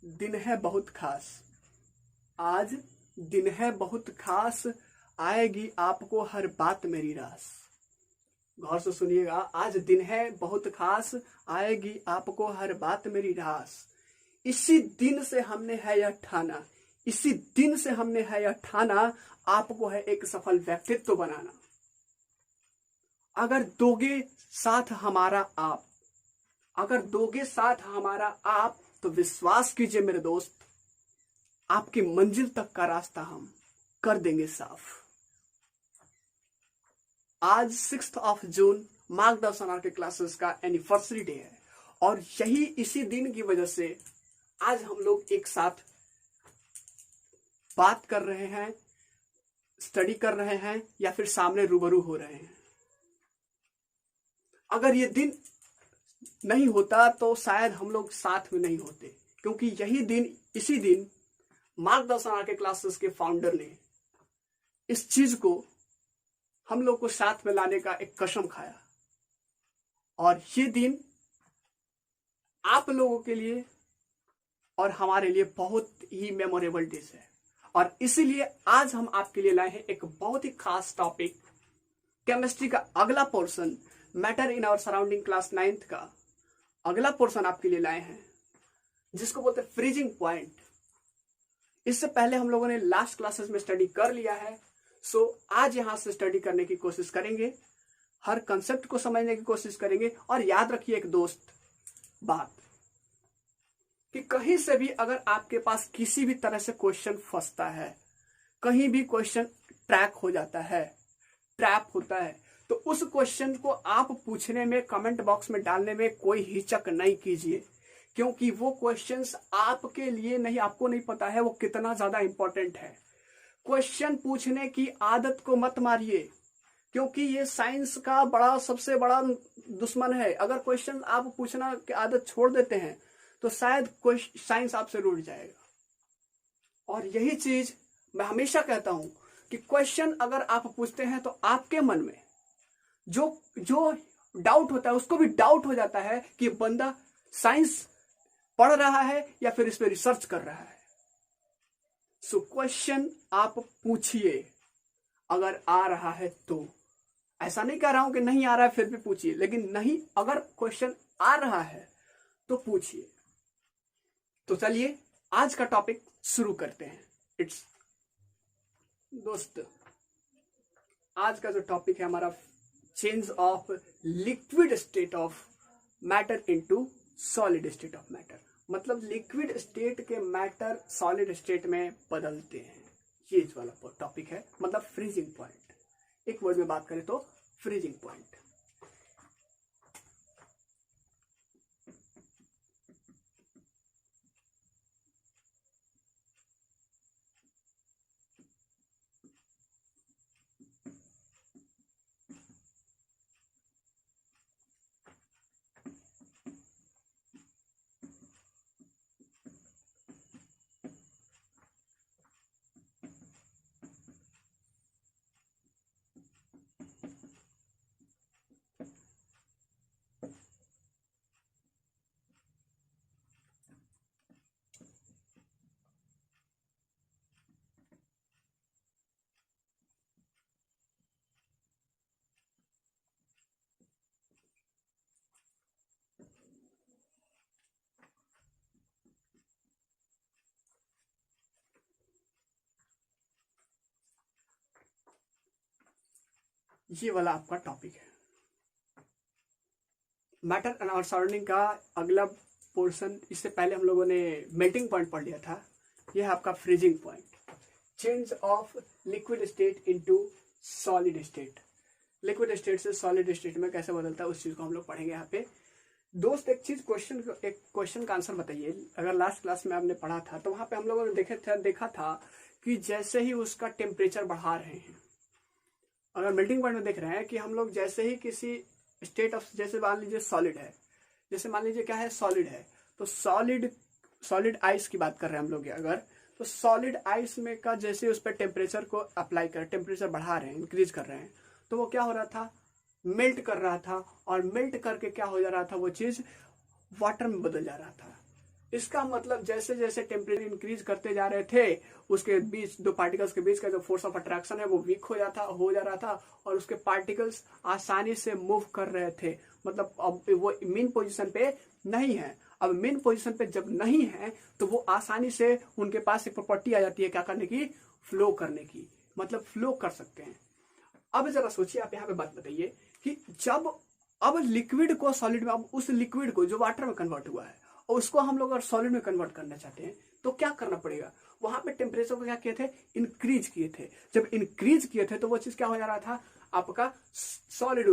दिन है बहुत खास। आज दिन है बहुत खास, आएगी आपको हर बात मेरी रास। गौर से सुनिएगा, आज दिन है बहुत खास, आएगी आपको हर बात मेरी रास। इसी दिन से हमने है यह ठाना, इसी दिन से हमने है यह ठाना, आपको है एक सफल व्यक्तित्व बनाना। अगर दोगे साथ हमारा आप, अगर दोगे साथ हमारा आप, तो विश्वास कीजिए मेरे दोस्त, आपकी मंजिल तक का रास्ता हम कर देंगे साफ। आज 6 जून मार्गदर्शन आर के क्लासेस का एनिवर्सरी डे है और यही इसी दिन की वजह से आज हम लोग एक साथ बात कर रहे हैं, स्टडी कर रहे हैं या फिर सामने रूबरू हो रहे हैं। अगर ये दिन नहीं होता तो शायद हम लोग साथ में नहीं होते, क्योंकि यही दिन, इसी दिन मार्गदर्शन आर के क्लासेस के फाउंडर ने इस चीज को हम लोग को साथ में लाने का एक कसम खाया। और ये दिन आप लोगों के लिए और हमारे लिए बहुत ही मेमोरेबल डेज है। और इसीलिए आज हम आपके लिए लाए हैं एक बहुत ही खास टॉपिक, केमिस्ट्री का अगला portion, matter in our surrounding, class 9th का अगला पोर्शन आपके लिए लाए हैं, जिसको बोलते हैं फ्रीजिंग पॉइंट। इससे पहले हम लोगों ने लास्ट क्लासेस में स्टडी कर लिया है, सो आज यहां से स्टडी करने की कोशिश करेंगे, हर कंसेप्ट को समझने की कोशिश करेंगे। और याद रखिए एक दोस्त बात, कि कहीं से भी अगर आपके पास किसी भी तरह से क्वेश्चन फंसता है, कहीं भी क्वेश्चन ट्रैक हो जाता है, ट्रैप होता है, तो उस क्वेश्चन को आप पूछने में, कमेंट बॉक्स में डालने में कोई हिचक नहीं कीजिए, क्योंकि वो क्वेश्चंस आपके लिए नहीं, आपको नहीं पता है वो कितना ज्यादा इंपॉर्टेंट है। क्वेश्चन पूछने की आदत को मत मारिए, क्योंकि ये साइंस का सबसे बड़ा दुश्मन है। अगर क्वेश्चन आप पूछना की आदत छोड़ देते हैं तो शायद साइंस आपसे रूठ जाएगा। और यही चीज मैं हमेशा कहता हूं कि क्वेश्चन अगर आप पूछते हैं तो आपके मन में जो डाउट होता है, उसको भी डाउट हो जाता है कि बंदा साइंस पढ़ रहा है या फिर इस पे रिसर्च कर रहा है। सो क्वेश्चन आप पूछिए, अगर आ रहा है तो। ऐसा नहीं कह रहा हूं कि नहीं आ रहा है फिर भी पूछिए, लेकिन नहीं, अगर क्वेश्चन आ रहा है तो पूछिए। तो चलिए आज का टॉपिक शुरू करते हैं। दोस्त, आज का जो टॉपिक है हमारा, change of liquid state of matter into solid state of matter. मतलब लिक्विड स्टेट के मैटर सॉलिड स्टेट में बदलते हैं, ये वाला टॉपिक है। मतलब फ्रीजिंग पॉइंट, एक वर्ड में बात करें तो फ्रीजिंग पॉइंट। ये वाला आपका टॉपिक है, मैटर एंड आवर सराउंडिंग का अगला पोर्शन। इससे पहले हम लोगों ने मेल्टिंग पॉइंट पढ़ लिया था, ये है आपका freezing point. Change of liquid state into solid state, liquid state से सॉलिड स्टेट में कैसे बदलता है, उस चीज को हम लोग पढ़ेंगे यहाँ पे। दोस्त एक क्वेश्चन का आंसर बताइए। अगर लास्ट क्लास में आपने पढ़ा था तो वहां पे हम लोगों ने देखा था कि जैसे ही उसका टेम्परेचर बढ़ा रहे हैं, अगर मेल्टिंग पॉइंट में देख रहे हैं कि हम लोग जैसे ही किसी स्टेट ऑफ, जैसे मान लीजिए सॉलिड है, जैसे मान लीजिए क्या है, सॉलिड है, तो सॉलिड आइस की बात कर रहे हैं हम लोग अगर, तो सॉलिड आइस में का जैसे उस पर टेम्परेचर को अप्लाई कर, टेम्परेचर बढ़ा रहे हैं, इंक्रीज कर रहे हैं, तो वो क्या हो रहा था, मेल्ट कर रहा था। और मेल्ट करके क्या हो जा रहा था, वो चीज वाटर में बदल जा रहा था। इसका मतलब जैसे जैसे टेम्परेचर इंक्रीज करते जा रहे थे, उसके बीच दो पार्टिकल्स के बीच का जो फोर्स ऑफ अट्रैक्शन है वो वीक हो जा रहा था और उसके पार्टिकल्स आसानी से मूव कर रहे थे। मतलब अब वो मेन पोजीशन पे नहीं है। अब मेन पोजीशन पे जब नहीं है तो वो आसानी से उनके पास एक प्रॉपर्टी आ जाती है क्या करने की, फ्लो करने की, मतलब फ्लो कर सकते हैं। अब जरा सोचिए, आप यहाँ पे बात बताइए कि जब अब लिक्विड को सॉलिड में, अब उस लिक्विड को जो वाटर में कन्वर्ट हुआ है और उसको हम लोग अगर सॉलिड में कन्वर्ट करना चाहते हैं तो क्या करना पड़ेगा, वहां पे टेम्परेचर को क्या किए थे, इंक्रीज किए थे। जब इंक्रीज किए थे तो वो चीज क्या हो जा रहा था, आपका सॉलिड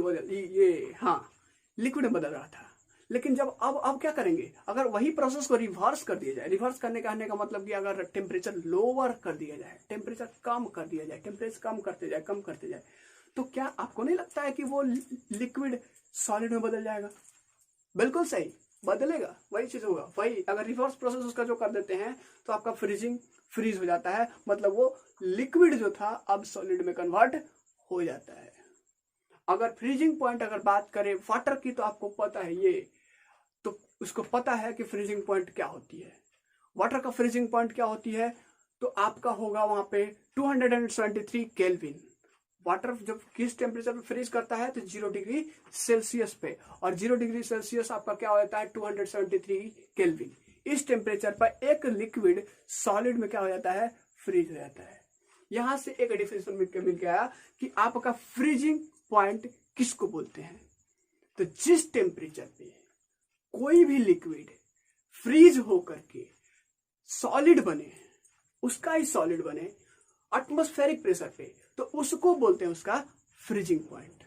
लिक्विड में बदल रहा था। लेकिन जब अब क्या करेंगे, अगर वही प्रोसेस को रिवर्स कर दिया जाए, रिवर्स करने का कहने का मतलब कि अगर टेम्परेचर लोअर कर दिया जाए, टेम्परेचर कम कर दिया जाए, टेम्परेचर कम करते जाए, तो क्या आपको नहीं लगता है कि वो लिक्विड सॉलिड में बदल जाएगा? बिल्कुल सही, बदलेगा, वही चीज होगा। वही अगर रिवर्स प्रोसेस उसका जो कर देते हैं तो आपका फ्रीज हो जाता है, मतलब वो लिक्विड जो था अब सॉलिड में कन्वर्ट हो जाता है। अगर फ्रीजिंग पॉइंट अगर बात करें वाटर की, तो आपको पता है ये, तो उसको पता है कि फ्रीजिंग पॉइंट क्या होती है, वाटर का फ्रीजिंग पॉइंट क्या होती है, तो आपका होगा वहां पे 273 केल्विन। वाटर जब किस टेम्परेचर पे फ्रीज करता है तो 0 डिग्री सेल्सियस पे, और 0 डिग्री सेल्सियस आपका क्या होता है, 273 केल्विन। इस टेम्परेचर पर एक लिक्विड सॉलिड में क्या हो जाता है, फ्रीज हो जाता है। यहां से एक डिफिनेशन मिल गया कि आपका फ्रीजिंग पॉइंट किसको बोलते हैं। तो जिस टेम्परेचर पे कोई भी लिक्विड फ्रीज होकर के सॉलिड बने, उसका ही सॉलिड बने एटमॉस्फेरिक प्रेशर पे, तो उसको बोलते हैं उसका फ्रीजिंग पॉइंट।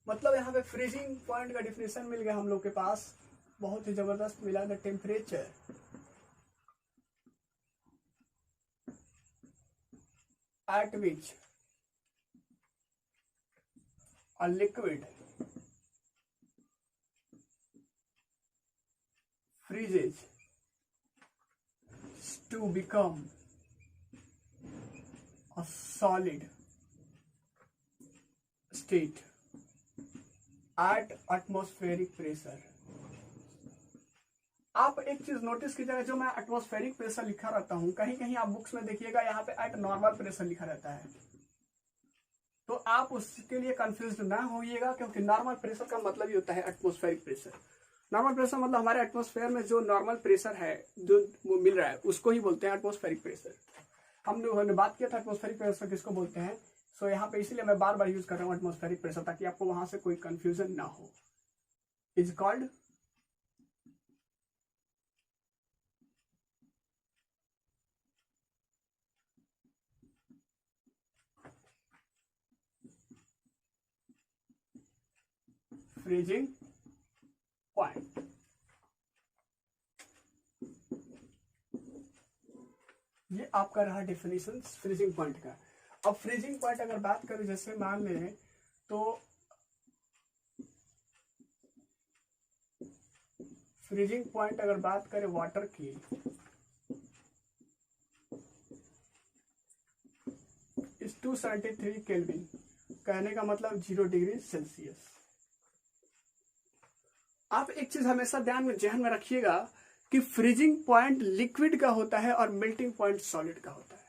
मतलब यहां पे फ्रीजिंग पॉइंट का डिफिनेशन मिल गया हम लोग के पास, बहुत ही जबरदस्त मिला। The temperature at which a liquid freezes to become a solid state at atmospheric pressure। आप एक चीज नोटिस कीजिएगा, जो मैं एटमॉस्फेरिक प्रेशर लिखा रहता हूं, कहीं कहीं आप बुक्स में देखिएगा यहाँ पे एट नॉर्मल प्रेशर लिखा रहता है, तो आप उसके लिए कंफ्यूज ना होइएगा, क्योंकि नॉर्मल प्रेशर का मतलब ही होता है एटमॉस्फेरिक प्रेशर। नॉर्मल प्रेशर मतलब हमारे एटमॉस्फेयर में जो नॉर्मल प्रेशर है जो वो मिल रहा है उसको ही बोलते हैं एटमॉस्फेरिक प्रेशर। हम लोगों ने बात किया था एटमॉस्फेरिक प्रेशर किसको बोलते हैं, सो यहाँ पे इसीलिए मैं बार बार यूज कर रहा हूँ एटमॉस्फेरिक प्रेशर, ताकि आपको वहां से कोई कंफ्यूजन ना हो। Is called freezing point. ये आपका रहा डेफिनेशन फ्रीजिंग पॉइंट का। अब फ्रीजिंग पॉइंट अगर बात करें, जैसे मान लें तो फ्रीजिंग पॉइंट अगर बात करें वाटर की, इस 273 केल्विन, कहने का मतलब 0 डिग्री सेल्सियस। आप एक चीज हमेशा ध्यान में जहन में रखिएगा कि फ्रीजिंग पॉइंट लिक्विड का होता है और मेल्टिंग पॉइंट सॉलिड का होता है।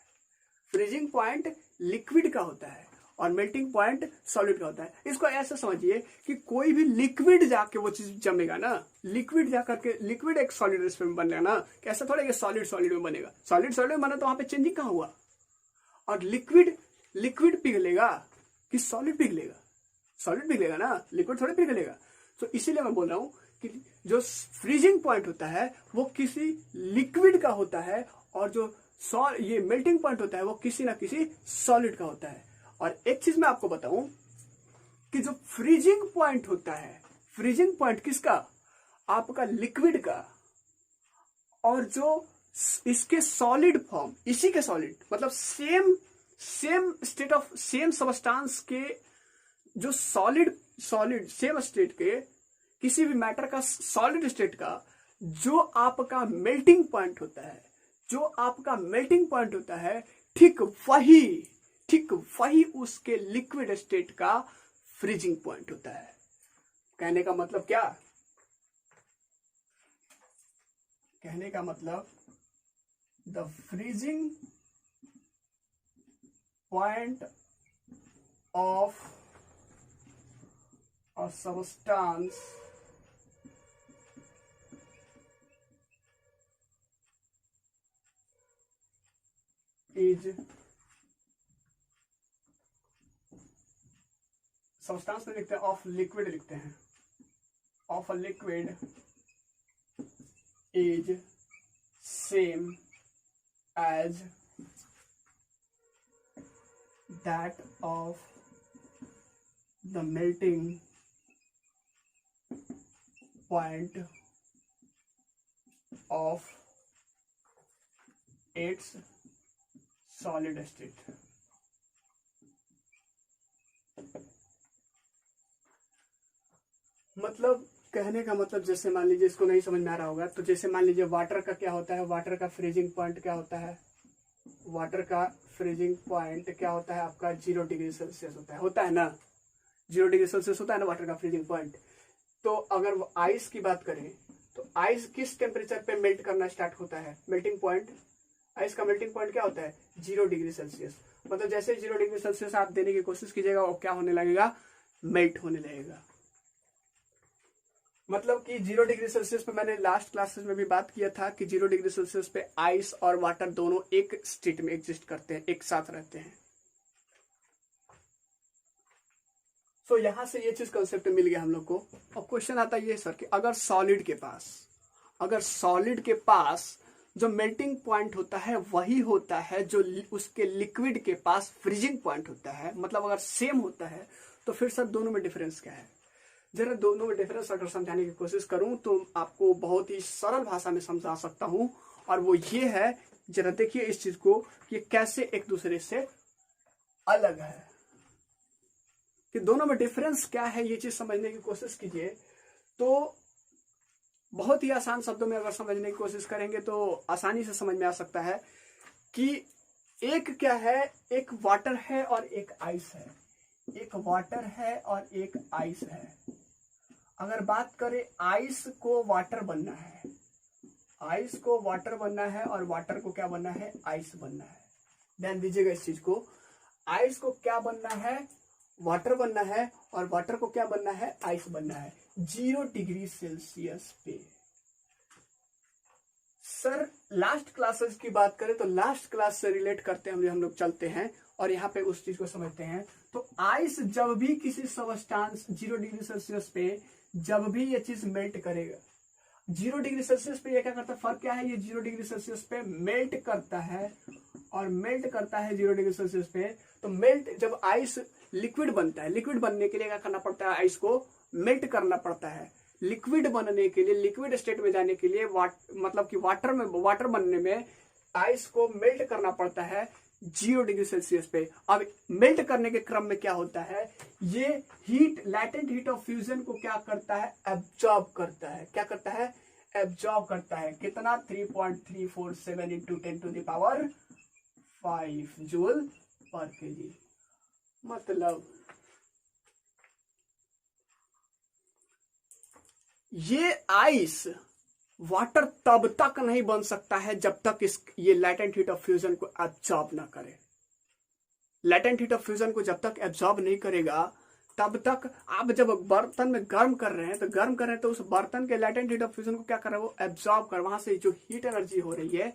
फ्रीजिंग पॉइंट लिक्विड का होता है और मेल्टिंग पॉइंट सॉलिड का होता है। इसको ऐसे समझिए कि कोई भी लिक्विड जाके वो चीज जमेगा ना, लिक्विड जाकर के लिक्विड एक सॉलिड में बनेगा ना, कैसा थोड़ा कि सॉलिड सॉलिड में बनेगा, सॉलिड सॉलिड में बना तो वहां पे चेंजिंग कहाँ हुआ। और लिक्विड पिघलेगा कि सॉलिड पिघलेगा, सॉलिड पिघलेगा ना, लिक्विड थोड़े पिघलेगा। तो इसीलिए मैं बोल रहा हूं कि जो फ्रीजिंग पॉइंट होता है वो किसी लिक्विड का होता है, और जो ये मेल्टिंग पॉइंट होता है वो किसी ना किसी सॉलिड का होता है। और एक चीज मैं आपको बताऊं कि जो फ्रीजिंग पॉइंट होता है, फ्रीजिंग पॉइंट किसका, आपका लिक्विड का, और जो इसके सॉलिड फॉर्म, इसी के सॉलिड मतलब same state of same substance के, जो सॉलिड सेम स्टेट के किसी भी मैटर का सॉलिड स्टेट का जो आपका मेल्टिंग पॉइंट होता है, जो आपका मेल्टिंग पॉइंट होता है, ठीक वही उसके लिक्विड स्टेट का फ्रीजिंग पॉइंट होता है। कहने का मतलब क्या, कहने का मतलब the freezing point of a substance is, substance में लिखते हैं, ऑफ लिक्विड लिखते हैं, of a liquid is same as that of the melting point of its solid state. मतलब कहने का मतलब, जैसे मान लीजिए, इसको नहीं समझ में आ रहा होगा तो जैसे मान लीजिए वाटर का क्या होता है, वाटर का फ्रीजिंग पॉइंट क्या होता है, वाटर का फ्रीजिंग पॉइंट क्या होता है आपका 0 डिग्री सेल्सियस होता है ना, 0 डिग्री सेल्सियस होता है ना वाटर का फ्रीजिंग पॉइंट। तो अगर आइस की बात करें तो आइस किस टेम्परेचर पे मेल्ट करना स्टार्ट होता है, मेल्टिंग पॉइंट, आइस का मेल्टिंग पॉइंट क्या होता है 0 डिग्री सेल्सियस। मतलब जैसे 0 डिग्री सेल्सियस आप देने की कोशिश कीजिएगा वो क्या होने लगेगा, मेल्ट होने लगेगा। मतलब कि 0 डिग्री सेल्सियस पे मैंने लास्ट क्लासेस में भी बात किया था कि 0 डिग्री सेल्सियस पे आइस और वाटर दोनों एक स्टेट में एग्जिस्ट करते हैं, एक साथ रहते हैं। तो यहां से ये चीज कंसेप्ट मिल गया हम लोग को। और क्वेश्चन आता है ये सर कि अगर सॉलिड के पास जो मेल्टिंग पॉइंट होता है वही होता है जो उसके लिक्विड के पास फ्रीजिंग पॉइंट होता है, मतलब अगर सेम होता है तो फिर सर दोनों में डिफरेंस क्या है। जरा दोनों में डिफरेंस अगर समझाने की कोशिश करूं तो आपको बहुत ही सरल भाषा में समझा सकता हूं, और वो ये है, जरा देखिए इस चीज को कि कैसे एक दूसरे से अलग है, कि दोनों में डिफरेंस क्या है, ये चीज समझने की कोशिश कीजिए। तो बहुत ही आसान शब्दों में अगर समझने की कोशिश करेंगे तो आसानी से समझ में आ सकता है कि एक क्या है, एक वाटर है और एक आइस है, एक वाटर है और एक आइस है। अगर बात करें आइस को वाटर बनना है, आइस को वाटर बनना है और वाटर को क्या बनना है, आइस बनना है। ध्यान दीजिएगा इस चीज को, आइस को क्या बनना है, वाटर बनना है, और वाटर को क्या बनना है, आइस बनना है 0 डिग्री सेल्सियस पे। सर लास्ट क्लासेस की बात करें तो लास्ट क्लास से रिलेट करते हैं हम लोग चलते हैं और यहाँ पे उस चीज को समझते हैं। तो आइस जब भी किसी सबस्टेंस 0 डिग्री सेल्सियस पे जब भी ये चीज मेल्ट करेगा, 0 डिग्री सेल्सियस पे ये क्या करता है, फर्क क्या है, ये 0 डिग्री सेल्सियस पे मेल्ट करता है और मेल्ट करता है 0 डिग्री सेल्सियस पे। तो मेल्ट, जब आइस लिक्विड बनता है, लिक्विड बनने के लिए क्या करना पड़ता है, आइस को मेल्ट करना पड़ता है। लिक्विड बनने के लिए, लिक्विड स्टेट में जाने के लिए मतलब कि वाटर बनने में आइस को मेल्ट करना पड़ता है 0 डिग्री सेल्सियस पे। अब मेल्ट करने के क्रम में क्या होता है, ये heat, latent heat of fusion को क्या करता है, एब्जॉर्ब करता है। क्या करता है, एब्जॉर्ब करता है। कितना, 3.347 इंटू 10⁵ जूल पर केजी। मतलब ये आइस वाटर तब तक नहीं बन सकता है जब तक ये लैटेंट हीट ऑफ फ्यूजन को एब्जॉर्ब ना करे। लैटेंट हीट ऑफ फ्यूजन को जब तक एब्जॉर्ब नहीं करेगा तब तक, आप जब बर्तन में गर्म कर रहे हैं तो उस बर्तन के लैटेंट हीट ऑफ फ्यूजन को क्या कर रहा है, वो एब्जॉर्ब कर, वहां से जो हीट एनर्जी हो रही है,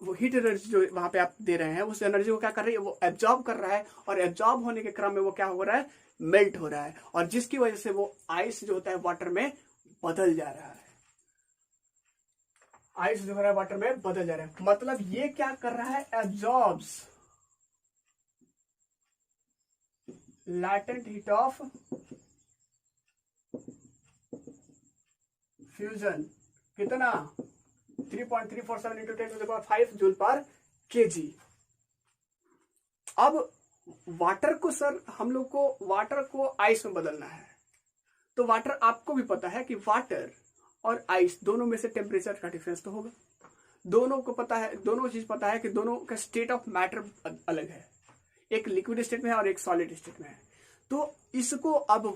वो हीट एनर्जी जो वहां पे आप दे रहे हैं, उस एनर्जी को क्या कर रही है, वो एब्जॉर्ब कर रहा है। और एब्जॉर्ब होने के क्रम में वो क्या हो रहा है, मेल्ट हो रहा है, और जिसकी वजह से वो आइस जो होता है वाटर में बदल जा रहा है। आइस जो है वाटर में बदल जा रहा है। मतलब ये क्या कर रहा है, absorbs latent heat of fusion, कितना, 3.347 इंटू 10⁵ जूल पर केजी। अब वाटर को सर, हम लोग को वाटर को आइस में बदलना है। तो वाटर, आपको भी पता है कि वाटर और आइस दोनों में से टेम्परेचर का डिफरेंस तो होगा। दोनों को पता है, दोनों चीज पता है कि दोनों का स्टेट ऑफ मैटर अलग है, एक लिक्विड स्टेट में है और एक सॉलिड स्टेट में है। तो इसको अब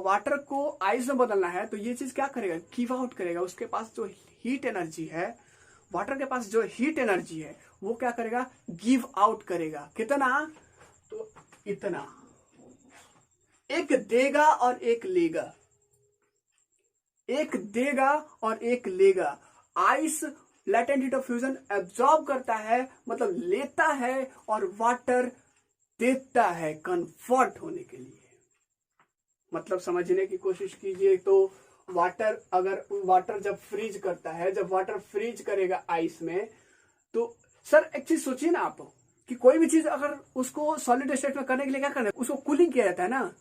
वाटर को आइस में बदलना है तो ये चीज क्या करेगा, गिव आउट करेगा। उसके पास जो हीट एनर्जी है वाटर के पास जो हीट एनर्जी है वो क्या करेगा, गिव आउट करेगा। कितना, तो इतना। एक देगा और एक लेगा, एक देगा और एक लेगा। Ice latent heat of fusion absorb करता है, मतलब लेता है, और वाटर देता है कन्वर्ट होने के लिए। मतलब समझने की कोशिश कीजिए। तो वाटर जब फ्रीज करता है, जब वाटर फ्रीज करेगा आइस में, तो सर एक चीज सोचिए ना आप, कि कोई भी चीज अगर उसको सॉलिड स्टेट में करने के लिए क्या करना है, उसको कूलिंग किया जाता है ना,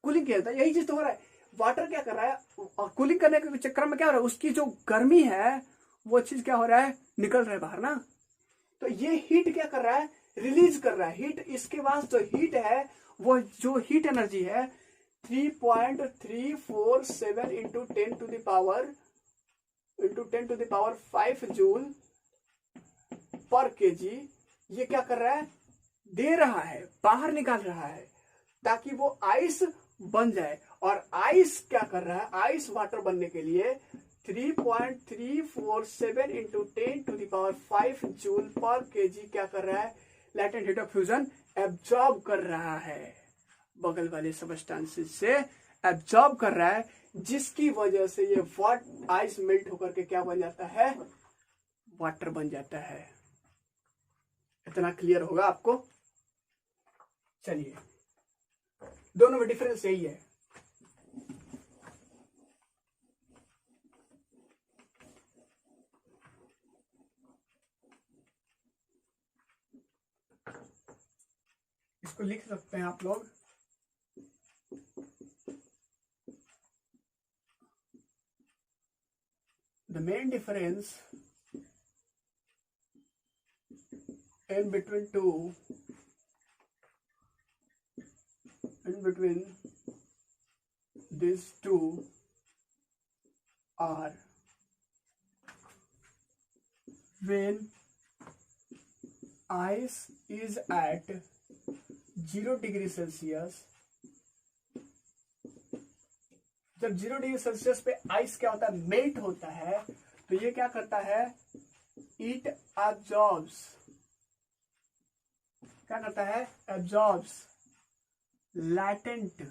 कूलिंग किया जाता है। यही चीज तो हो रहा है, वाटर क्या कर रहा है, और कूलिंग करने के चक्कर में क्या हो रहा है, उसकी जो गर्मी है वो चीज क्या हो रहा है, निकल रहा है बाहर ना। तो ये हीट क्या कर रहा है, रिलीज कर रहा है हीट। इसके पास जो हीट है, वो जो हीट एनर्जी है 3.347 into 10 to the power 5 joule per KG. ये क्या कर रहा है, दे रहा है, बाहर निकाल रहा है, ताकि वो आइस बन जाए। और आइस क्या कर रहा है, आइस वाटर बनने के लिए 3.347 into 10 to the power 5 joule per KG क्या कर रहा है, latent heat of fusion absorb कर रहा है, बगल वाले सबस्टेंसेस से एब्जॉर्ब कर रहा है, जिसकी वजह से ये आइस मेल्ट होकर के क्या बन जाता है, वाटर बन जाता है। इतना क्लियर होगा आपको। चलिए, दोनों में डिफरेंस यही है। इसको लिख सकते हैं आप लोग, the main difference in between these two are when ice is at 0 degree Celsius. जब 0 डिग्री सेल्सियस पे आइस क्या होता है, मेल्ट होता है, तो ये क्या करता है, इट एब्जॉर्ब्स, क्या करता है, absorbs latent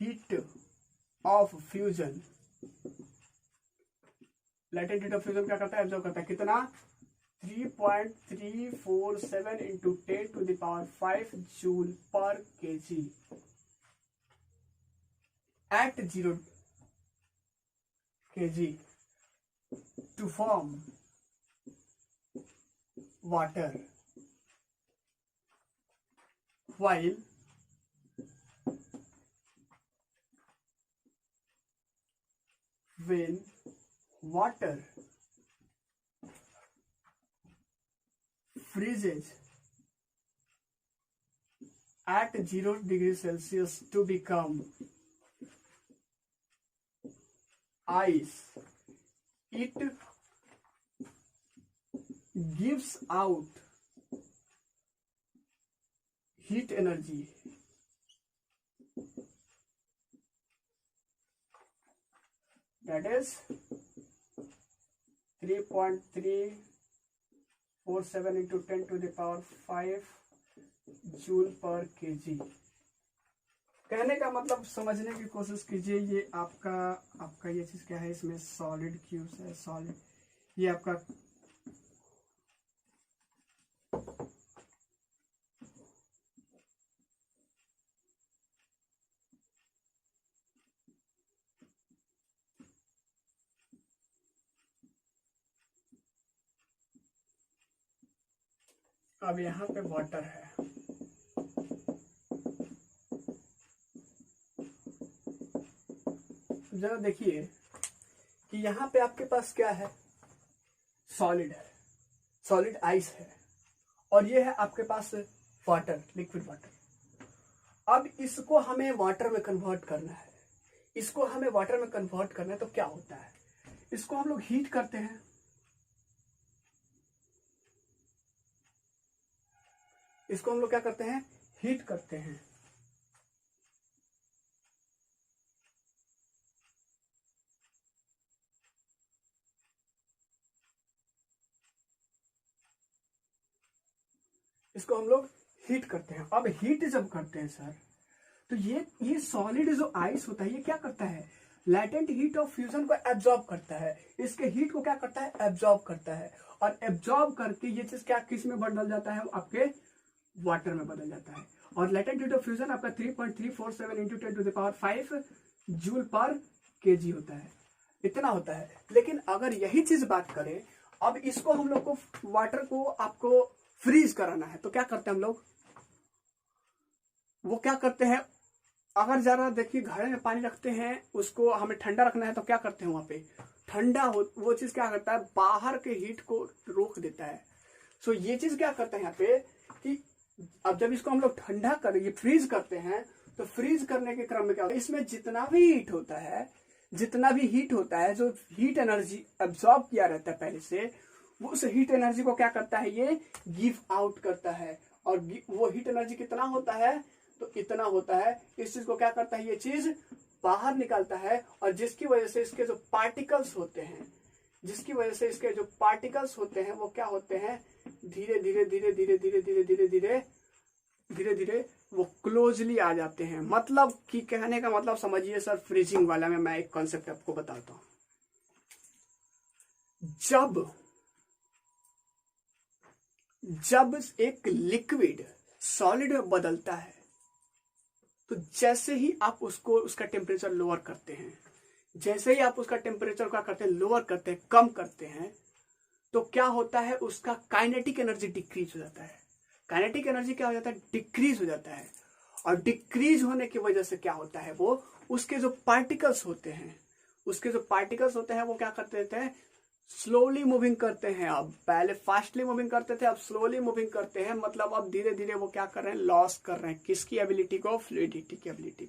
heat of fusion. Latent heat of fusion क्या करता है, एब्जॉर्ब करता है। कितना, 3.347 into 10 to the power 5 joule per KG at 0 kg to form water, while when water freezes at 0 degree Celsius to become ice, it gives out heat energy, that is 3.347 into 10 to the power 5 joule per KG. कहने का मतलब समझने की कोशिश कीजिए। ये आपका ये चीज क्या है, इसमें सॉलिड क्यूब्स है, सॉलिड, ये आपका अब यहाँ पे वाटर है, जरा देखिए कि यहाँ पे आपके पास क्या है, सॉलिड है, सॉलिड आइस है, और ये है आपके पास वाटर, लिक्विड वाटर। अब इसको हमें वाटर में कन्वर्ट करना है, इसको हमें वाटर में कन्वर्ट करना है, तो क्या होता है, इसको हम लोग हीट करते हैं। इसको हम लोग क्या करते हैं, हीट करते हैं। इसको हम लोग हीट करते हैं। अब हीट जब करते हैं सर, तो ये सॉलिड जो आइस होता है ये क्या करता है, लैटेंट हीट ऑफ फ्यूजन को एब्जॉर्ब करता है, इसके हीट को क्या करता है, एब्जॉर्ब करता है, और एब्जॉर्ब करके ये चीज क्या किस में बदल जाता है, आपके वाटर में बदल जाता है। और लैटेंट हीट ऑफ फ्यूजन आपका 3.347 इंटू 10⁵ जूल पर केजी होता है, इतना होता है। लेकिन अगर यही चीज बात करें, अब इसको हम लोग को वाटर को आपको फ्रीज कराना है, तो क्या करते हैं हम लोग, वो क्या करते हैं, अगर जरा देखिए घड़े में पानी रखते हैं, उसको हमें ठंडा रखना है, तो क्या करते हैं वहां पे ठंडा हो, वो चीज क्या करता है, बाहर के हीट को रोक देता है। सो ये चीज क्या करता है यहाँ पे कि अब जब इसको हम लोग ठंडा कर, ये फ्रीज करते हैं, तो फ्रीज करने के क्रम में क्या होता है, इसमें जितना भी हीट होता है, जो हीट एनर्जी एब्जॉर्ब किया रहता है पहले से, वो उस हीट एनर्जी को क्या करता है, ये गिव आउट करता है। और वो हीट एनर्जी कितना होता है, तो इतना होता है। इस चीज को क्या करता है, ये चीज बाहर निकालता है, और जिसकी वजह से इसके जो पार्टिकल्स होते हैं, वो क्या होते हैं, धीरे धीरे वो क्लोजली आ जाते हैं। मतलब कि कहने का मतलब समझिए सर, फ्रीजिंग वाला में मैं एक कॉन्सेप्ट आपको बताता हूं। जब एक लिक्विड सॉलिड में बदलता है, तो जैसे ही आप उसका टेम्परेचर लोअर करते हैं, कम करते हैं, तो क्या होता है, उसका काइनेटिक एनर्जी डिक्रीज हो जाता है। काइनेटिक एनर्जी क्या हो जाता है, डिक्रीज हो जाता है। और डिक्रीज होने की वजह से क्या होता है, वो उसके जो पार्टिकल्स होते हैं, वो क्या करते रहते हैं, स्लोली मूविंग करते हैं। अब पहले फास्टली मूविंग करते थे, अब स्लोली मूविंग करते हैं। मतलब अब धीरे धीरे वो क्या कर रहे हैं, लॉस कर रहे हैं किसकी एबिलिटी को, फ्लूइडिटी की एबिलिटी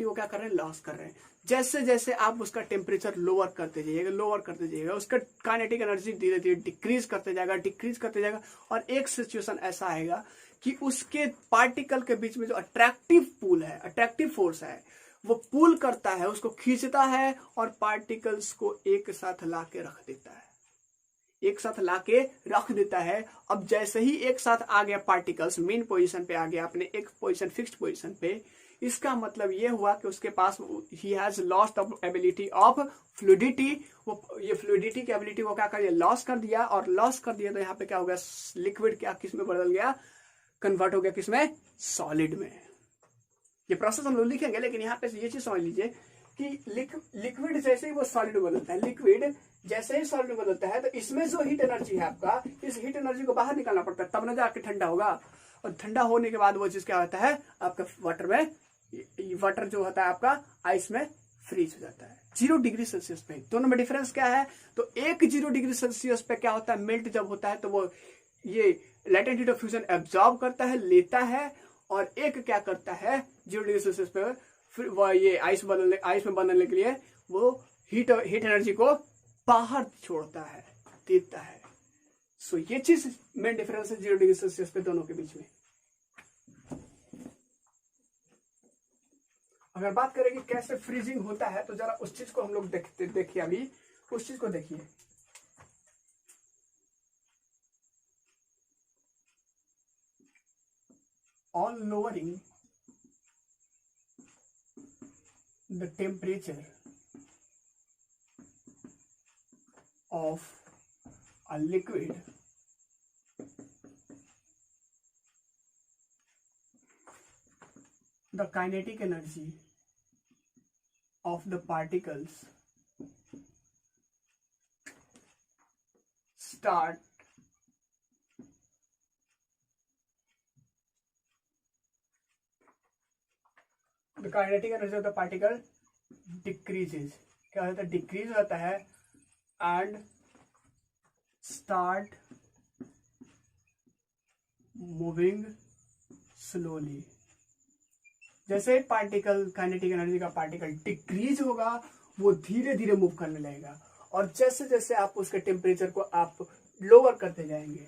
को क्या कर रहे हैं, लॉस कर रहे हैं। जैसे जैसे आप उसका टेम्परेचर लोअर करते जाइएगा, उसका काइनेटिक एनर्जी धीरे धीरे डिक्रीज करते जाएगा। और एक सिचुएशन ऐसा आएगा कि उसके पार्टिकल के बीच में जो अट्रैक्टिव फोर्स है, वो पुल करता है, उसको खींचता है, और पार्टिकल्स को एक साथ लाके रख देता है। अब जैसे ही एक साथ आ गया पार्टिकल्स, मेन पोजीशन पे आ गया, अपने एक पोजीशन, फिक्स्ड पोजीशन पे, इसका मतलब ये हुआ कि उसके पास ही has lost the ability of fluidity. वो ये फ्लूइडिटी की एबिलिटी को क्या कर दिया, लॉस कर दिया। तो यहाँ पे क्या हो गया, लिक्विड क्या किस में बदल गया, कन्वर्ट हो गया किसमें, सॉलिड में। ये प्रोसेस हम लोग लिखेंगे, लेकिन यहाँ पे ये चीज समझ लीजिए कि लिक्विड जैसे ही वो सॉलिड बदलता है, तो इसमें जो हीट एनर्जी है आपका, इस हीट एनर्जी को बाहर निकालना पड़ता है, तब ना जाके ठंडा होगा। और ठंडा होने के बाद वो चीज क्या होता है, आपका वाटर जो होता है आपका आइस में फ्रीज हो जाता है 0 डिग्री सेल्सियस पे। दोनों में डिफरेंस क्या है, तो 0 डिग्री सेल्सियस पे क्या होता है, मेल्ट जब होता है, तो वो ये latent heat of fusion absorb करता है, लेता है, और एक क्या करता है, 0 डिग्री सेल्सियस पे फिर वो ये आइस में बदलने के लिए वो हीट एनर्जी को बाहर छोड़ता है, देता है। सो ये चीज मेन डिफरेंस है 0 डिग्री सेल्सियस पे दोनों के बीच में। अगर बात करें कि कैसे फ्रीजिंग होता है, तो जरा उस चीज को हम लोग देखिए, अभी उस चीज को देखिए। On lowering the temperature of a liquid, the kinetic energy of the particles start the kinetic energy of the particle decreases। क्या होता है, डिक्रीज होता है, एंड स्टार्ट मूविंग स्लोली। जैसे पार्टिकल, काइनेटिक एनर्जी का पार्टिकल डिक्रीज होगा, वो धीरे धीरे मूव करने लगेगा। और जैसे जैसे आप उसके टेम्परेचर को आप लोअर करते जाएंगे,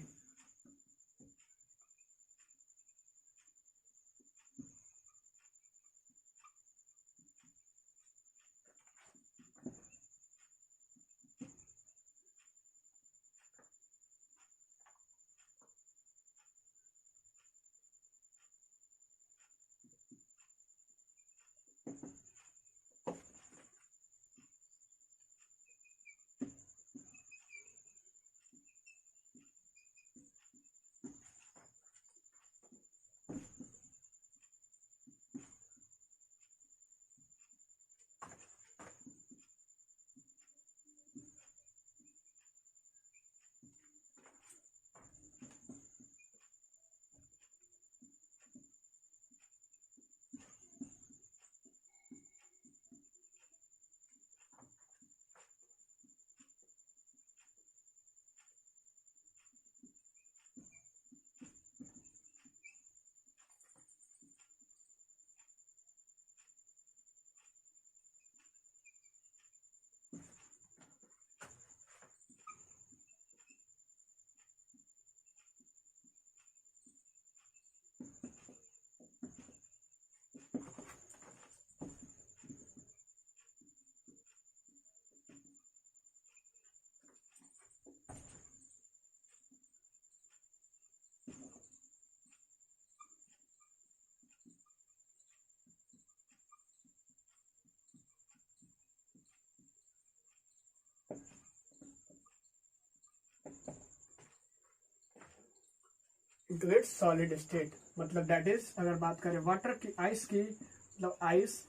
into its solid state, मतलब दैट इज, अगर बात करें वाटर की, आइस की, मतलब ice,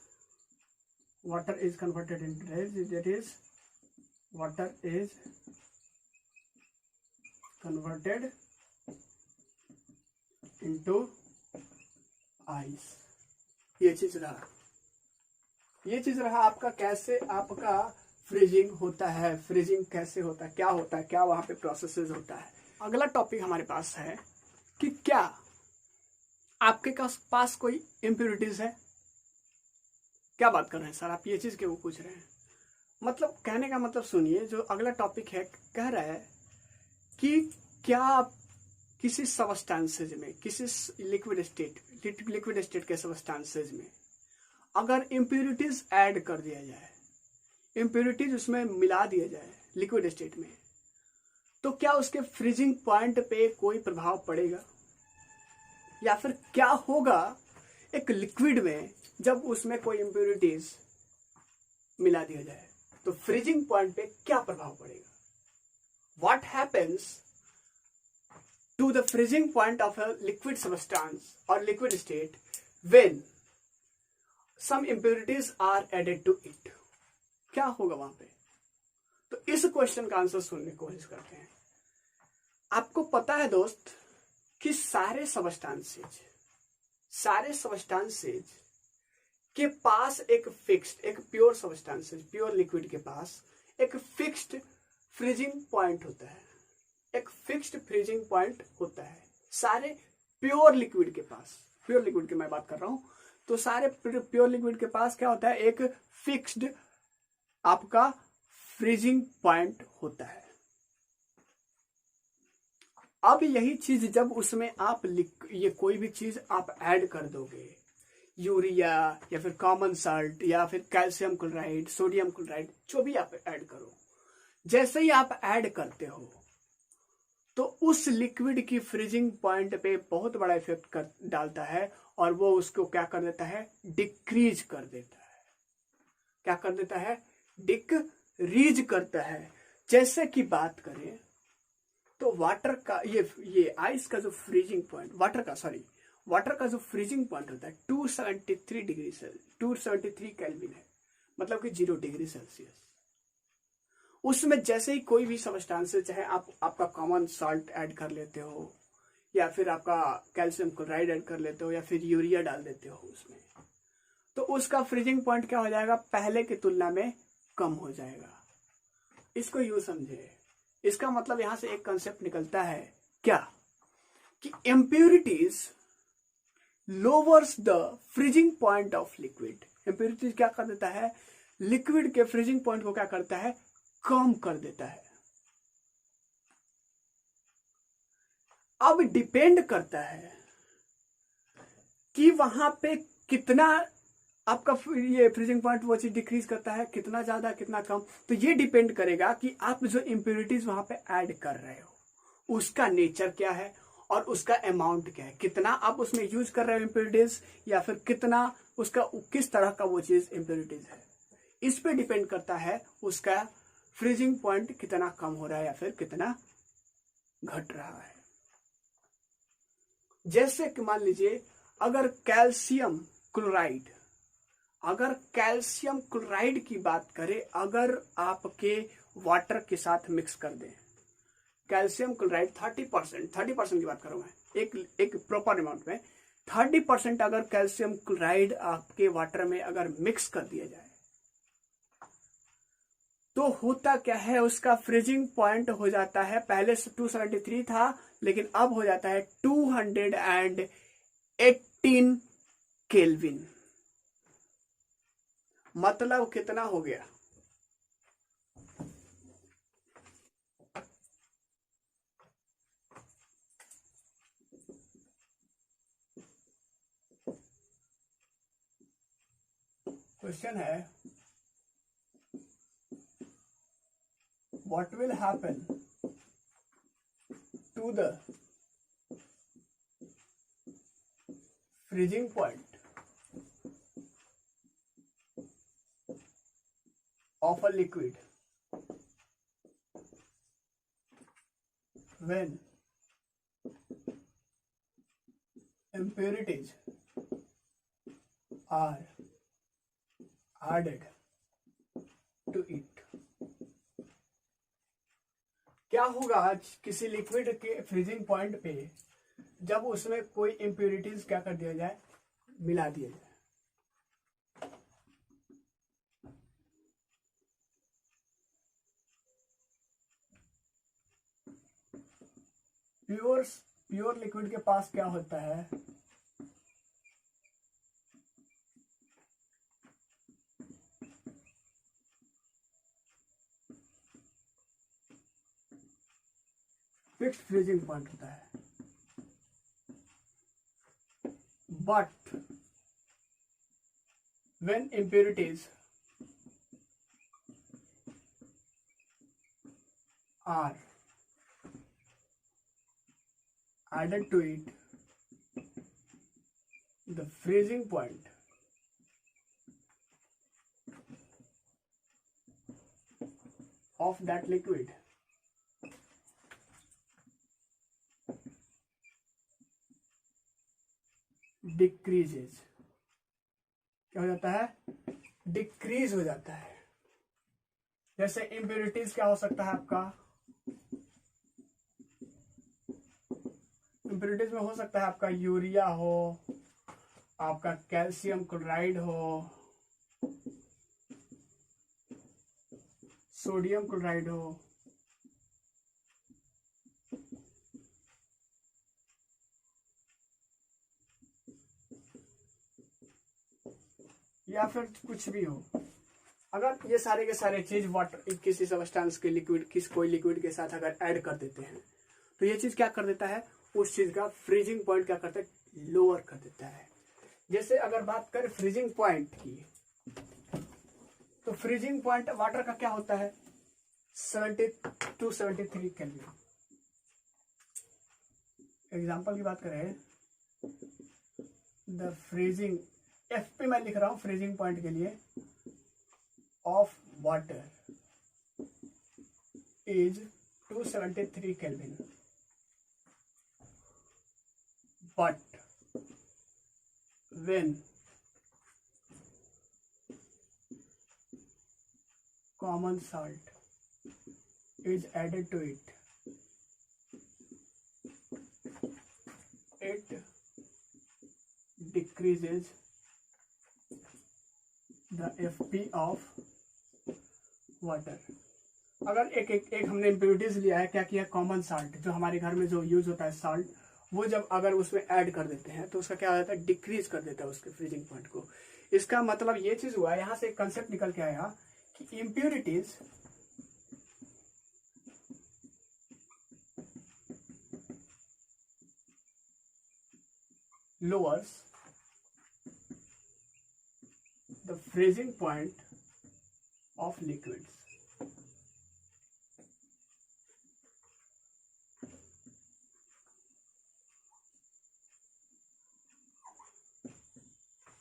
water is converted into, that is water is converted into ice. ये चीज रहा, ये चीज रहा आपका कैसे आपका फ्रीजिंग होता है, फ्रीजिंग कैसे होता है, क्या होता है, क्या वहां पे प्रोसेसेस होता है। अगला टॉपिक हमारे पास है कि क्या आपके पास कोई इम्प्योरिटीज है। क्या बात कर रहे हैं सर आप, ये चीज क्यों पूछ रहे हैं? मतलब कहने का मतलब सुनिए, जो अगला टॉपिक है कह रहा है कि क्या आप किसी सबस्टेंसेज में, किसी लिक्विड स्टेट के सबस्टेंसेज में अगर इम्प्योरिटीज ऐड कर दिया जाए, इम्प्योरिटीज उसमें मिला दिया जाए लिक्विड स्टेट में, तो क्या उसके फ्रीजिंग पॉइंट पे कोई प्रभाव पड़ेगा? या फिर क्या होगा एक लिक्विड में जब उसमें कोई इम्प्योरिटीज मिला दिया जाए, तो फ्रीजिंग पॉइंट पे क्या प्रभाव पड़ेगा? What happens to the freezing point of a liquid substance और liquid state when some impurities are added to it? क्या होगा वहां पे? तो इस क्वेश्चन का आंसर सुनने की कोशिश करते हैं। आपको पता है दोस्त कि सारे सबस्टेंसेज के पास एक फिक्स्ड, एक प्योर सबस्टेंसेज, प्योर लिक्विड के पास एक फिक्स्ड फ्रीजिंग पॉइंट होता है, एक फिक्स्ड फ्रीजिंग पॉइंट होता है सारे प्योर लिक्विड के पास। प्योर लिक्विड की मैं बात कर रहा हूं, तो सारे प्योर लिक्विड के पास क्या होता है, एक फिक्स्ड आपका फ्रीजिंग पॉइंट होता है। अब यही चीज जब उसमें आप ये कोई भी चीज आप ऐड कर दोगे, यूरिया या फिर कॉमन साल्ट या फिर कैल्शियम क्लोराइड, सोडियम क्लोराइड, जो भी आप ऐड करो, जैसे ही आप ऐड करते हो तो उस लिक्विड की फ्रीजिंग पॉइंट पे बहुत बड़ा इफेक्ट डालता है, और वो उसको क्या कर देता है, डिक्रीज कर देता है। क्या कर देता है, डिक्रीज करता है। जैसे कि बात करें तो वाटर का ये आइस का जो फ्रीजिंग पॉइंट, वाटर का जो फ्रीजिंग पॉइंट होता है 273 डिग्री सेल्सियस, 273 केल्विन है, मतलब कि 0 डिग्री सेल्सियस। उसमें जैसे ही कोई भी सबस्टेंसेस, चाहे आपका कॉमन साल्ट ऐड कर लेते हो या फिर आपका कैल्शियम क्लोराइड ऐड कर लेते हो या फिर यूरिया डाल देते हो उसमें, तो उसका फ्रीजिंग पॉइंट क्या हो जाएगा, पहले की तुलना में कम हो जाएगा। इसको यूं समझे, इसका मतलब यहां से एक कंसेप्ट निकलता है क्या, कि impurities louvers the freezing point of liquid. Impurities क्या कर देता है, लिक्विड के फ्रीजिंग पॉइंट को क्या करता है, कम कर देता है। अब डिपेंड करता है कि वहां पे कितना आपका ये फ्रीजिंग पॉइंट वो चीज डिक्रीज करता है, कितना ज्यादा कितना कम। तो ये डिपेंड करेगा कि आप जो इम्प्योरिटीज वहां पे ऐड कर रहे हो उसका नेचर क्या है और उसका अमाउंट क्या है, कितना आप उसमें यूज कर रहे हो इम्प्योरिटीज, या फिर कितना उसका किस तरह का वो चीज इम्प्योरिटीज है। इस पे डिपेंड करता है उसका फ्रीजिंग पॉइंट कितना कम हो रहा है या फिर कितना घट रहा है। जैसे कि मान लीजिए अगर कैल्शियम क्लोराइड की बात करें, अगर आपके वाटर के साथ मिक्स कर दें कैल्शियम क्लोराइड 30% की बात करूं मैं, एक प्रॉपर अमाउंट में 30% अगर कैल्शियम क्लोराइड आपके वाटर में अगर मिक्स कर दिया जाए, तो होता क्या है, उसका फ्रीजिंग पॉइंट हो जाता है, पहले से 273 था लेकिन अब हो जाता है 218 केल्विन। मतलब कितना हो गया, क्वेश्चन है what will happen to the freezing point of a liquid when impurities are added to it। क्या होगा किसी लिक्विड के फ्रीजिंग पॉइंट पे जब उसमें कोई इम्प्योरिटीज क्या कर दिया जाए, मिला दिया जाए। प्योर लिक्विड के पास क्या होता है, फिक्स्ड फ्रीजिंग पॉइंट होता है। But when impurities are added to it, the freezing point of that liquid decreases. क्या हो जाता है, डिक्रीज हो जाता है। जैसे इम्प्योरिटीज क्या हो सकता है आपका, इम्प्योरिटीज में हो सकता है आपका यूरिया हो, आपका कैल्शियम क्लोराइड हो, सोडियम क्लोराइड हो, या फिर कुछ भी हो। अगर ये सारे के सारे चीज वाटर किसी सब्सटेंस के लिक्विड कोई लिक्विड के साथ अगर ऐड कर देते हैं तो ये चीज क्या कर देता है, उस चीज का फ्रीजिंग पॉइंट क्या करता है, लोअर कर देता है। जैसे अगर बात करें फ्रीजिंग पॉइंट की, तो फ्रीजिंग पॉइंट वाटर का क्या होता है, 72-73 केल्विन। एग्जांपल की बात करें, द फ्रीजिंग एफपी मैं लिख रहा हूं फ्रीजिंग पॉइंट के लिए, of water is 273 kelvin. But when common salt is added to it, it decreases the FP of water। अगर एक हमने इम्प्योरिटीज लिया है, क्या किया, कॉमन साल्ट, जो हमारे घर में जो यूज होता है साल्ट, वो जब अगर उसमें ऐड कर देते हैं तो उसका क्या हो जाता है, डिक्रीज कर देता है उसके फ्रीजिंग पॉइंट को। इसका मतलब ये चीज हुआ, यहां से एक कंसेप्ट निकल के आया कि impurities lowers the freezing point of liquids।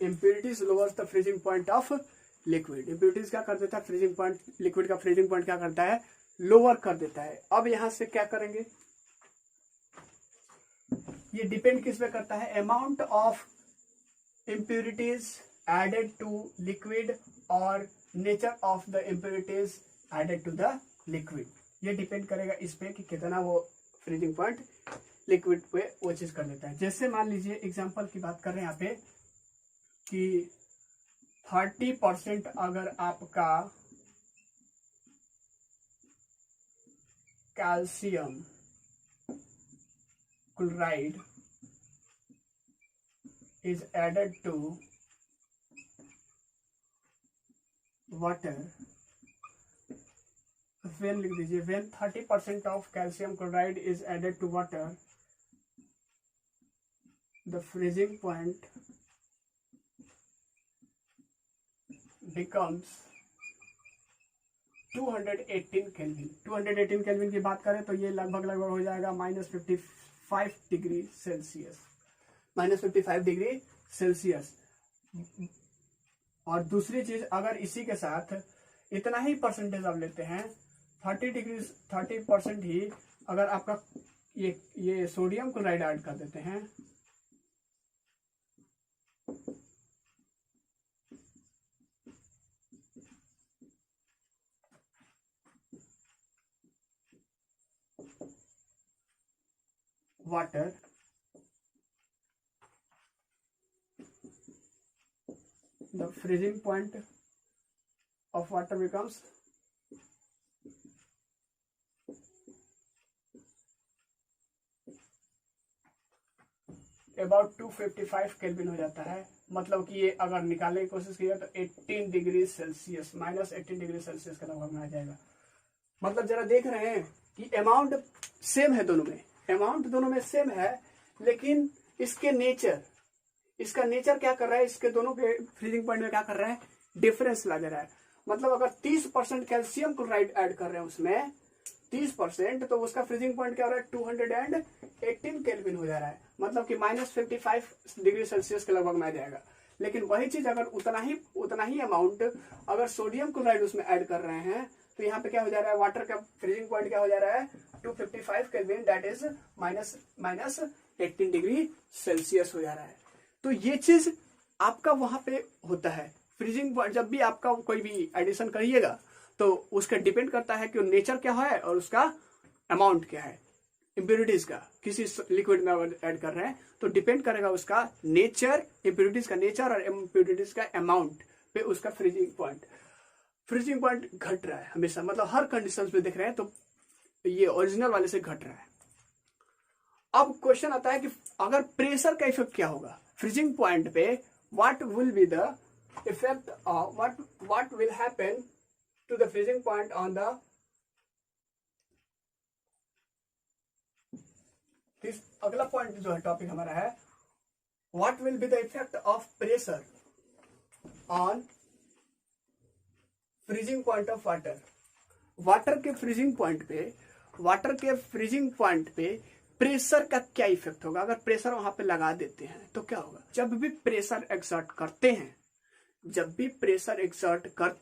Impurities lowers the freezing point of liquid। Impurities क्या कर देता है, फ्रीजिंग पॉइंट, लिक्विड का फ्रीजिंग पॉइंट क्या करता है, लोअर कर देता है। अब यहां से क्या करेंगे, ये डिपेंड किस पे करता है, amount of impurities added to liquid और nature of the impurities added to the liquid। ये डिपेंड करेगा इस पे कि कितना वो फ्रीजिंग पॉइंट लिक्विड पे वो चीज कर देता है। जैसे मान लीजिए एग्जांपल की बात कर रहे हैं यहाँ पे कि 30% अगर आपका calcium chloride is added to water, when लिख दीजिए, when 30% of calcium chloride is added to water, the freezing point becomes 218 kelvin. 218 kelvin की बात करें तो ये लगभग हो जाएगा -55 डिग्री सेल्सियस, -55 डिग्री सेल्सियस। और दूसरी चीज, अगर इसी के साथ इतना ही परसेंटेज आप लेते हैं, 30% ही अगर आपका ये सोडियम क्लोराइड ऐड कर देते हैं, water, the freezing point of water becomes about 255 kelvin हो जाता है। मतलब कि ये अगर निकालने की कोशिश की जाए तो 18 डिग्री सेल्सियस, -18 डिग्री सेल्सियस का लगभग में आ जाएगा। मतलब जरा देख रहे हैं कि अमाउंट सेम है दोनों में, अमाउंट दोनों में सेम है, लेकिन इसके नेचर, इसका नेचर क्या कर रहा है, इसके दोनों के फ्रीजिंग पॉइंट में क्या कर रहा है, डिफरेंस ला दे रहा है। मतलब अगर 30% कैल्शियम क्लोराइड ऐड कर रहे हैं उसमें 30%, तो उसका फ्रीजिंग पॉइंट क्या हो रहा है, 218 केल्विन हो जा रहा है। मतलब कि -55 डिग्री सेल्सियस के लगभग में आ जाएगा। लेकिन वही चीज अगर उतना ही अमाउंट अगर सोडियम क्लोराइड उसमें ऐड कर रहे हैं, तो यहाँ पे क्या हो जा रहा है, वाटर का फ्रीजिंग पॉइंट क्या हो जा रहा है, 255 kelvin, that is -18 degree Celsius हो जा रहा है। तो ये चीज आपका वहां पे होता है। फ्रीजिंग पॉइंट जब भी आपका कोई भी एडिशन करिएगा तो उसका डिपेंड करता है कि नेचर क्या है और उसका अमाउंट क्या है, इम्प्योरिटीज का। किसी लिक्विड में अगर ऐड कर रहे हैं तो डिपेंड करेगा उसका नेचर, इम्प्योरिटीज का नेचर और इम्प्योरिटीज का अमाउंट पे उसका फ्रीजिंग पॉइंट घट रहा है हमेशा। मतलब हर कंडीशन में देख रहे हैं तो ये ओरिजिनल वाले से घट रहा है। अब क्वेश्चन आता है कि अगर प्रेशर का इफेक्ट क्या होगा फ्रीजिंग पॉइंट पे, what will be the effect of what will happen to the freezing point on the this. अगला पॉइंट जो है टॉपिक हमारा है, what will be the effect of pressure on freezing point of water. Water के freezing point पे pressure का क्या effect होगा। अगर प्रेशर वहां पे लगा देते हैं तो क्या होगा, जब भी प्रेशर एक्सर्ट करते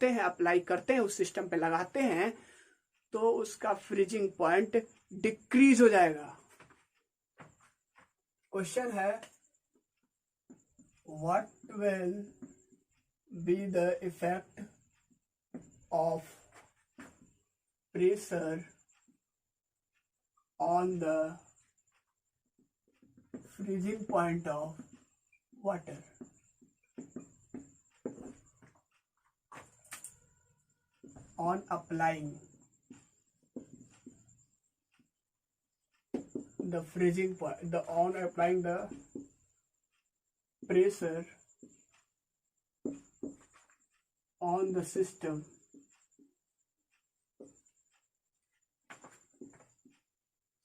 हैं, अप्लाई करते हैं, उस सिस्टम पे लगाते हैं, तो उसका फ्रीजिंग पॉइंट डिक्रीज हो जाएगा। क्वेश्चन है, what will be the effect of pressure on the freezing point of water on applying the freezing point, on applying the pressure on the system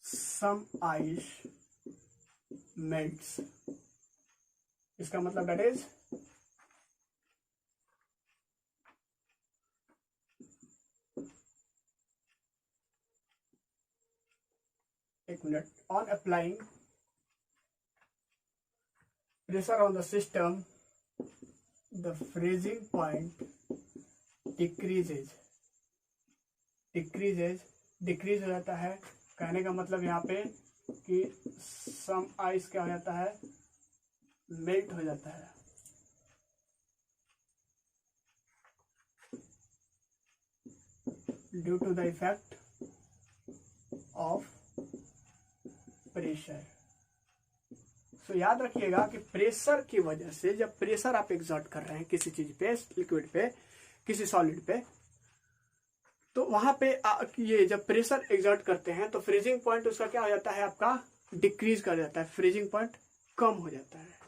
some ice melts। इसका मतलब that is एक minute, on applying pressure on the system the freezing point decrease हो जाता है। कहने का मतलब यहाँ पे कि सम आइस क्या हो जाता है, मेल्ट हो जाता है। Due to the effect of pressure. So याद रखिएगा कि प्रेशर की वजह से, जब प्रेशर आप एक्सर्ट कर रहे हैं किसी चीज पे, लिक्विड पे, किसी सॉलिड पे, तो वहां पे ये जब प्रेशर एक्सर्ट करते हैं तो फ्रीजिंग पॉइंट उसका क्या हो जाता है, आपका डिक्रीज कर जाता है, फ्रीजिंग पॉइंट कम हो जाता है।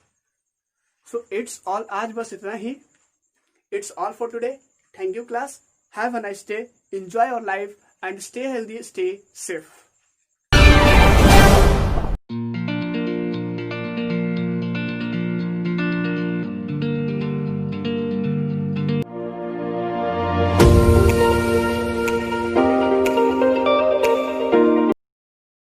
सो इट्स ऑल, आज बस इतना ही। It's all for today. Thank you class, have a nice day, enjoy your life and stay healthy, stay safe.